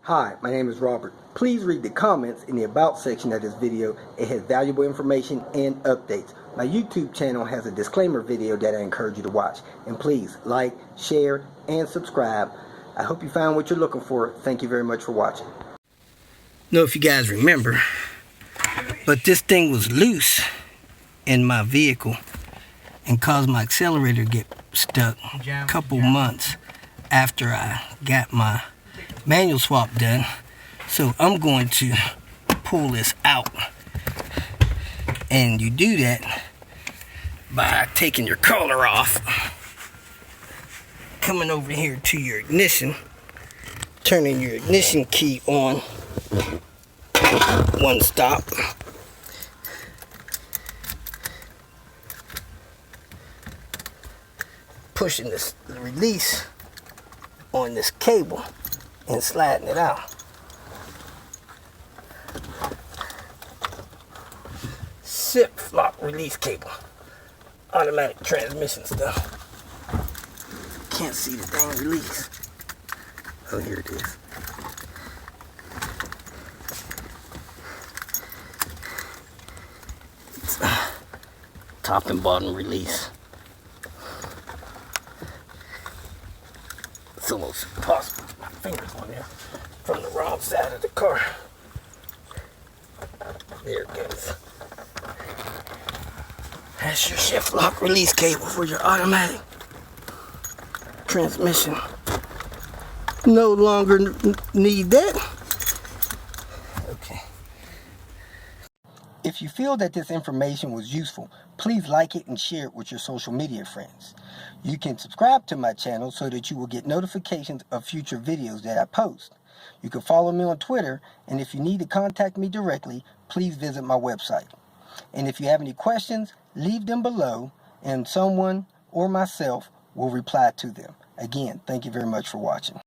Hi, my name is Robert. Please read the comments in the About section of this video. It has valuable information and updates. My YouTube channel has a disclaimer video that I encourage you to watch. And please like, share, and subscribe. I hope you found what you're looking for. Thank you very much for watching. Know if you guys remember, but this thing was loose in my vehicle and caused my accelerator to get stuck a couple months after I got my manual swap done. So I'm going to pull this out, and you do that by taking your collar off, coming over here to your ignition, turning your ignition key on one stop, pushing this release on this cable and sliding it out. Zip lock release cable. Automatic transmission stuff. Can't see the dang release. Oh, here it is. It's top and bottom release. It's almost impossible to put my fingers on there from the wrong side of the car. There it goes. That's your shift lock release cable for your automatic transmission. No longer need that. Okay. If you feel that this information was useful, please like it and share it with your social media friends. You can subscribe to my channel so that you will get notifications of future videos that I post. You can follow me on Twitter, and if you need to contact me directly, please visit my website. And if you have any questions, leave them below, and someone or myself will reply to them. Again, thank you very much for watching.